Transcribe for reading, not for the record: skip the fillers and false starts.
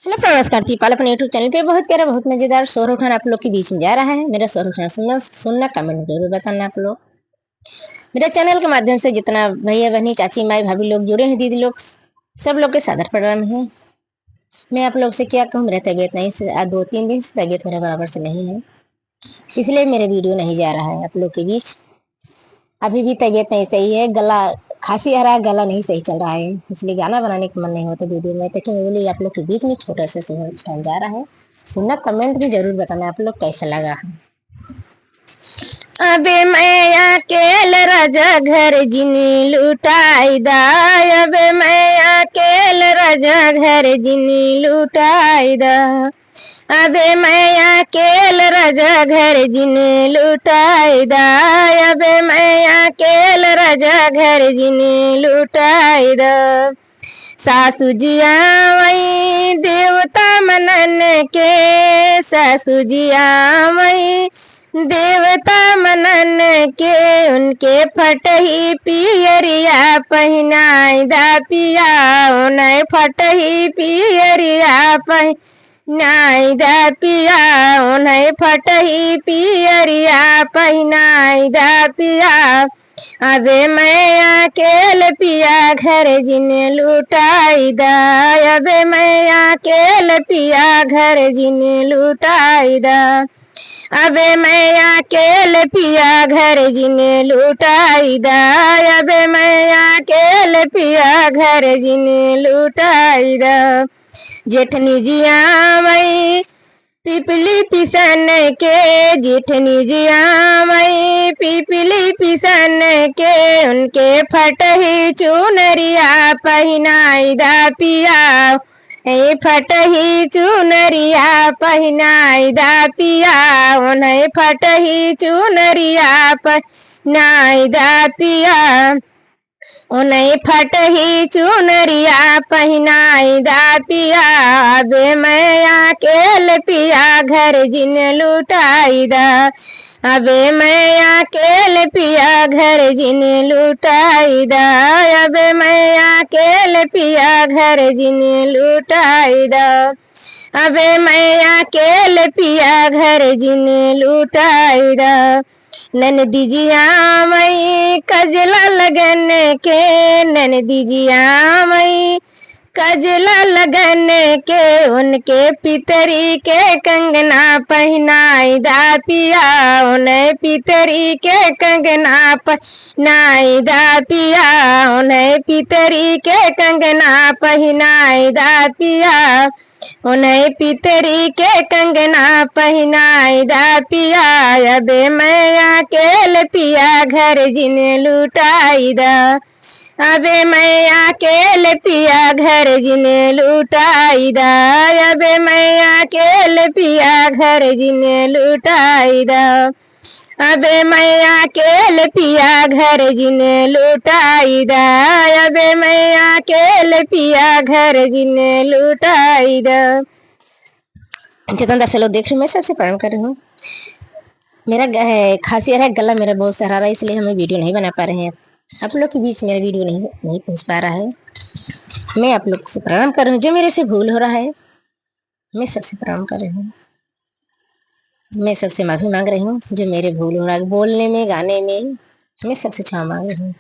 Hello नमस्कार तीपाल अपने YouTube channel पे बहुत प्यारा बहुत मजेदार शोर उठाना आप लोग के बीच में जा रहा है। मेरा शोर उठाना सुनना कमेंट जरूर बताना। आप लोग मेरे चैनल के माध्यम से जितना भैया बहनी चाची माई भाभी लोग जुड़े हैं, दीदी लोग, सब लोग के सादर प्रणाम है। मैं आप लोग से क्या कहूँ, मेरा तबीयत नहीं से आज 2-3 दिन से तबीयत मेरा बराबर से नहीं है, इसलिए मेरा वीडियो नहीं जा रहा है आप लोग के बीच। अभी भी तबीयत नहीं सही है, गला खांसी आ रहा है, गला नहीं सही चल रहा है, इसलिए गाना बनाने का मन नहीं होता वीडियो में। लेकिन बोली आप लोग के बीच में छोटा सा टाइम जा रहा है, सुनना कमेंट में जरूर बताना आप लोग कैसा लगा। अबे मैं अकेल राजा घर जिनी लुटाई दा, अबे मैं अकेल राजा घर जिनी लुटाई दा, अबे मैं अकेल राजा घर जिने लुटाई दा, अबे मैं अकेल राजा घर जिने लुटाई दा। सासू जी आवई देवता मनन के, सासू जी आवई देवता मनन के, उनके फटही पियरिया पहनाई दा पिया, उन्हें फटही पियरिया पहनाई दा पिया, उन्हें फटही पियरिया पहनाई दा पिया। अबे मैं अकेल पिया घर जिने लुटाई दा, अबे मैं अकेल पिया घर जिने लुटाई दा, अबे मैं अकेल पिया घर जिने लुटाई दा, अबे मैं अकेल पिया घर जिने लुटाई दा। जेठनी जी आवई पिपली पिसन के, जेठनी जी आवई पिपली पिसन के, उनके फटही चुनरिया पहनाई दा पिया, फटही चुनरिया पहनाई दा पिया, उन्हें फटही चुनरिया पहनाई दा पिया, उन्हें फटही चुनरिया पहनाई दा पिया। अबे मैं अकेल पिया घर जिन लुटाई दा, अबे मैं अकेल पिया घर जिन लुटाई दा, अबे मैं अकेल पिया घर जिन लुटाई दा, अबे मैं अकेल पिया घर जिन लुटाई दा। ननदी जी आवई कजला लगन के, ननदी जी आवई कजला लगन के, उनके पितरी के कंगना पहनाई दा पिया, उन्हें पितरी के कंगना पहनाई दा पिया, उन्हें पितरी के कंगना पहनाई दा पिया, उन्हें पितरी के कंगना पहनाई दा पिया। अबे मैं अकेल पिया घर जिने लुटाई दा, अबे मैं अकेल पिया घर जिने लुटाई दा, अबे मैं अकेल पिया घर जिने लुटाई दा, अबे मैं अकेल पिया घर जिने लुटाई दा, अबे मैं अकेल पिया घर जिने लुटाई दा। जितना दर्शक लोग देख रहे हैं, मैं सबसे प्रणाम कर रही हूँ। मेरा खांसी है, गला मेरा बहुत सहारा रहा है, इसलिए हम वीडियो नहीं बना पा रहे हैं, आप लोग के बीच मेरा वीडियो नहीं पहुँच पा रहा है। मैं आप लोग से प्रणाम कर रही हूँ, जो मेरे से भूल हो रहा है मैं सबसे प्रणाम कर रही हूँ, मैं सबसे माफी मांग रही हूँ, जो मेरे भूल हो रहा है बोलने में गाने में, मैं सबसे क्षमा मांग रही हूँ।